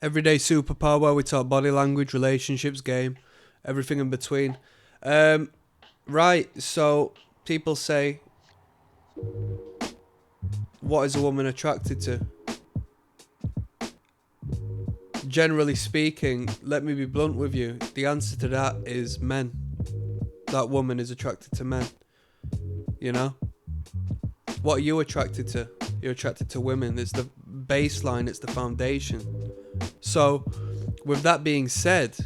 Everyday superpower where we talk body language, relationships, game, everything in between. Right, so people say, what is a woman attracted to? Generally speaking, let me be blunt with you, the answer to that is men. That woman is attracted to men. You know? What are you attracted to? You're attracted to women. It's the baseline, it's the foundation. So, with that being said,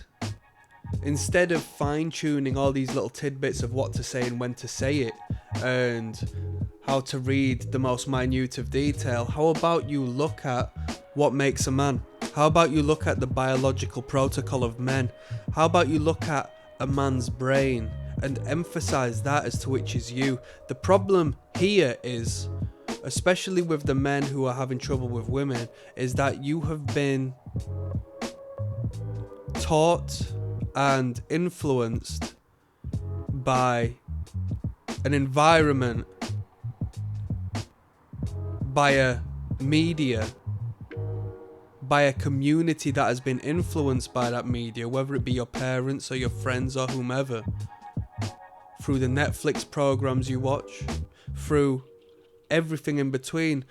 instead of fine-tuning all these little tidbits of what to say and when to say it, and how to read the most minute of detail, how about you look at what makes a man? How about you look at the biological protocol of men? How about you look at a man's brain and emphasize that as to which is you? The problem here is, especially with the men who are having trouble with women, is that you have been taught and influenced by an environment, by a media, by a community that has been influenced by that media, whether it be your parents or your friends or whomever, through the Netflix programs you watch, through everything in between.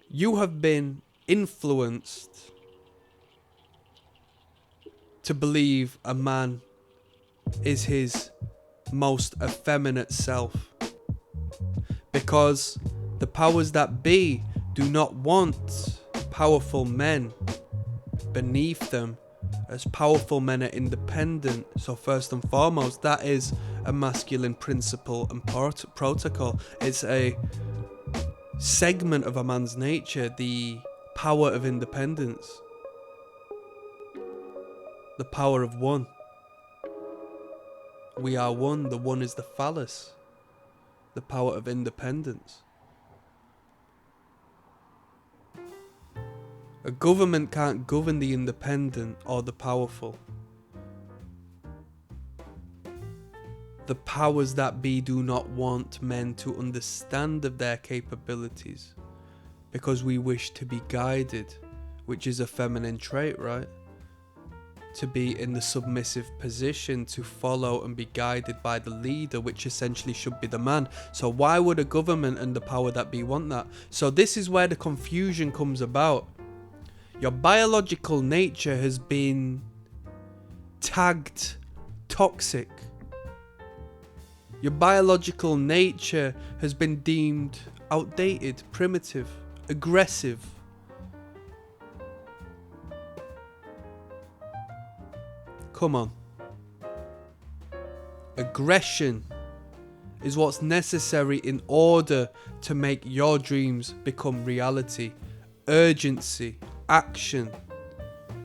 You have been influenced to believe a man is his most effeminate self, because the powers that be do not want powerful men beneath them, as powerful men are independent. So first and foremost, that is a masculine principle and protocol. It's a segment of a man's nature, the power of independence, the power of one. We are one. The one is the phallus, the power of independence. A government can't govern the independent or the powerful. The powers that be do not want men to understand of their capabilities, because we wish to be guided, which is a feminine trait, right? To be in the submissive position, to follow and be guided by the leader, which essentially should be the man. So why would a government and the power that be want that? So this is where the confusion comes about. Your biological nature has been tagged toxic. Your biological nature has been deemed outdated, primitive, aggressive. Come on. Aggression is what's necessary in order to make your dreams become reality. Urgency, action,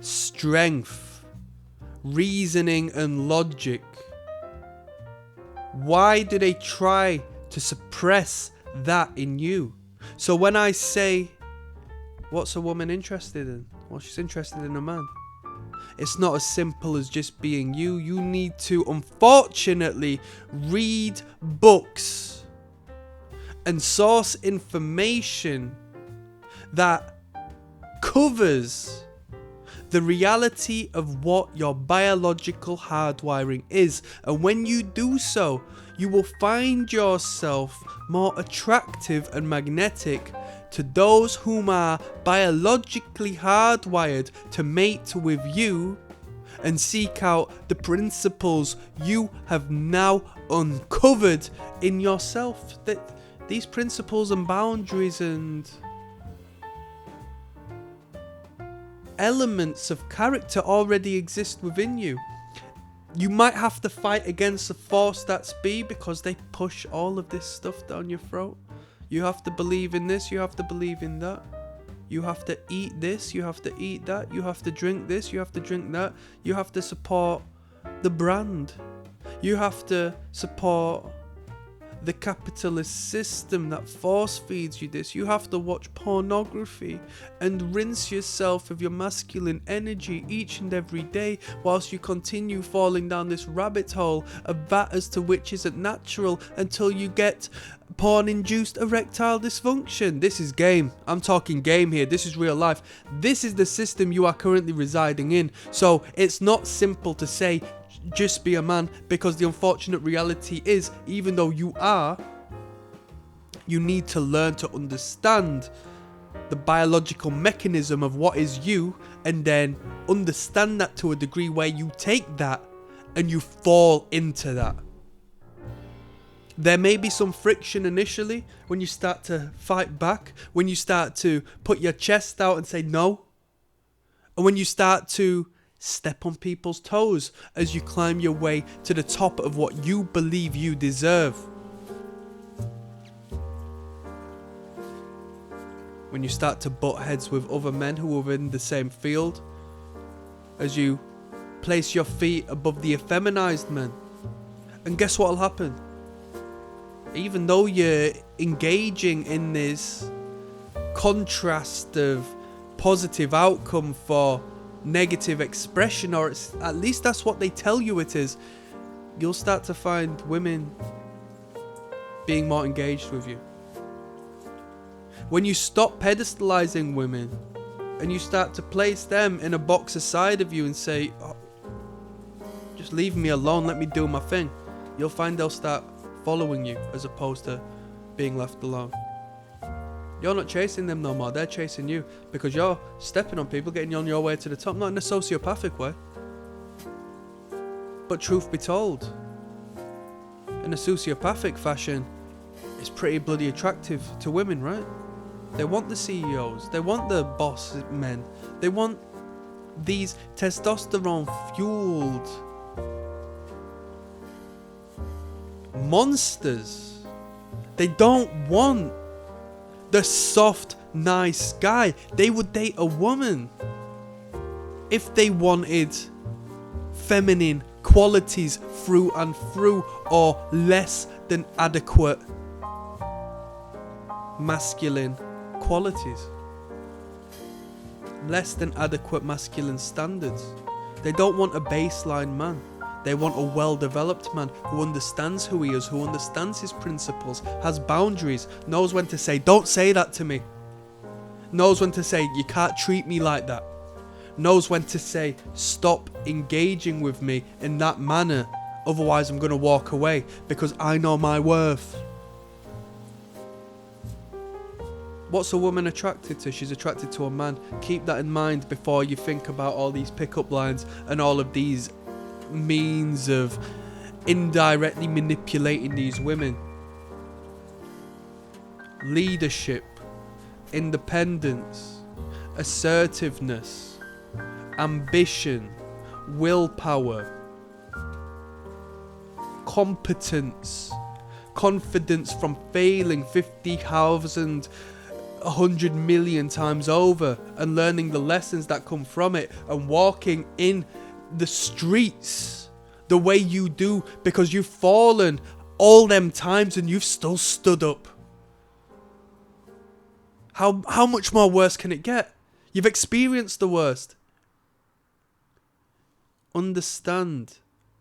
strength, reasoning and logic. Why do they try to suppress that in you? So when I say, what's a woman interested in? Well, she's interested in a man. It's not as simple as just being you. You need to, unfortunately, read books and source information that covers the reality of what your biological hardwiring is. And when you do so, you will find yourself more attractive and magnetic to those whom are biologically hardwired to mate with you and seek out the principles you have now uncovered in yourself. That these principles and boundaries and elements of character already exist within you. You might have to fight against the force that's be, because they push all of this stuff down your throat. You have to believe in this, you have to believe in that. You have to eat this, you have to eat that. You have to drink this, you have to drink that. You have to support the brand. You have to support the capitalist system that force feeds you this. You have to watch pornography and rinse yourself of your masculine energy each and every day whilst you continue falling down this rabbit hole of that as to which isn't natural until you get porn-induced erectile dysfunction. This is game. I'm talking game here. This is real life. This is the system you are currently residing in. So it's not simple to say just be a man, because the unfortunate reality is, even though you are, you need to learn to understand the biological mechanism of what is you, and then understand that to a degree where you take that and you fall into that. There may be some friction initially when you start to fight back, when you start to put your chest out and say no, and when you start to step on people's toes as you climb your way to the top of what you believe you deserve. When you start to butt heads with other men who are in the same field, as you place your feet above the effeminized men. And guess what will happen? Even though you're engaging in this contrast of positive outcome for negative expression, or it's, at least that's what they tell you it is, you'll start to find women being more engaged with you. When you stop pedestalizing women and you start to place them in a box aside of you and say, oh, just leave me alone, let me do my thing, you'll find they'll start following you as opposed to being left alone. You're not chasing them no more, they're chasing you because you're stepping on people, getting on your way to the top, not in a sociopathic way. But truth be told, in a sociopathic fashion, it's pretty bloody attractive to women, right? They want the CEOs, they want the boss men, they want these testosterone fueled monsters. They don't want the soft, nice guy. They would date a woman if they wanted feminine qualities through and through, or less than adequate masculine qualities. Less than adequate masculine standards. They don't want a baseline man. They want a well-developed man who understands who he is, who understands his principles, has boundaries, knows when to say, don't say that to me. Knows when to say, you can't treat me like that. Knows when to say, stop engaging with me in that manner, otherwise I'm going to walk away because I know my worth. What's a woman attracted to? She's attracted to a man. Keep that in mind before you think about all these pickup lines and all of these means of indirectly manipulating these women. Leadership, independence, assertiveness, ambition, willpower, competence, confidence from failing 50,000, 100 million times over and learning the lessons that come from it and walking in the streets the way you do because you've fallen all them times and you've still stood up. How much more worse can it get? You've experienced the worst. Understand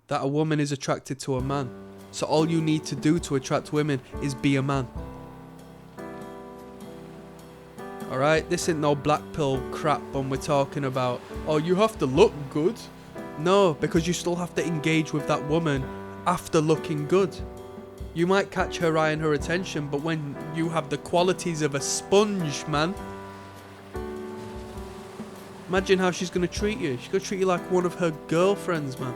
that a woman is attracted to a man. So all you need to do to attract women is be a man. Alright, this ain't no black pill crap when we're talking about, oh, you have to look good. No, because you still have to engage with that woman after looking good. You might catch her eye and her attention, but when you have the qualities of a sponge, man, imagine how she's going to treat you. She's going to treat you like one of her girlfriends, man.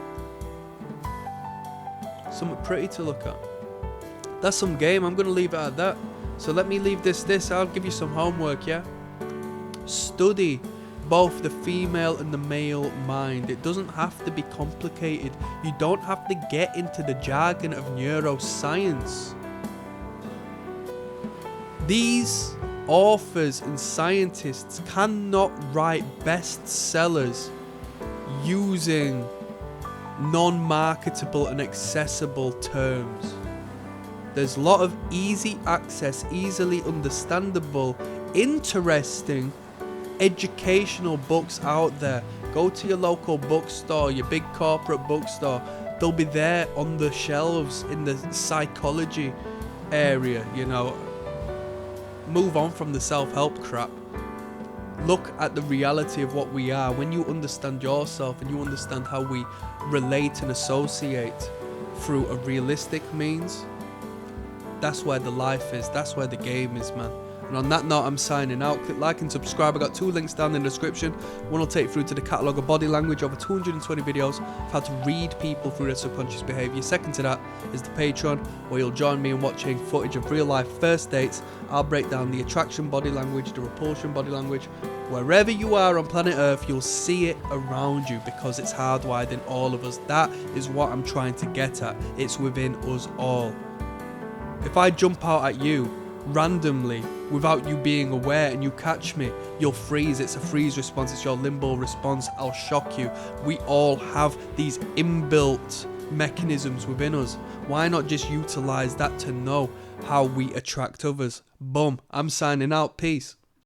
Something pretty to look at. That's some game. I'm going to leave it at that. So let me leave this. I'll give you some homework, yeah? Study both the female and the male mind. It doesn't have to be complicated. You don't have to get into the jargon of neuroscience. These authors and scientists cannot write bestsellers using non-marketable and accessible terms. There's a lot of easy access, easily understandable, interesting, educational books out there. Go to your local bookstore, your big corporate bookstore. They'll be there on the shelves in the psychology area, you know. Move on from the self-help crap. Look at the reality of what we are. When you understand yourself and you understand how we relate and associate through a realistic means, that's where the life is. That's where the game is, man. And on that note, I'm signing out. Click like and subscribe. I got 2 links down in the description. One will take you through to the catalogue of body language, over 220 videos of how to read people through their subconscious behaviour. Second to that is the Patreon, where you'll join me in watching footage of real life first dates. I'll break down the attraction body language, the repulsion body language. Wherever you are on planet Earth, you'll see it around you because it's hardwired in all of us. That is what I'm trying to get at. It's within us all. If I jump out at you randomly without you being aware and you catch me, you'll freeze. It's a freeze response. It's your limbo response. I'll shock you. We all have these inbuilt mechanisms within us. Why not just utilize that to know how we attract others? Boom. I'm signing out. Peace.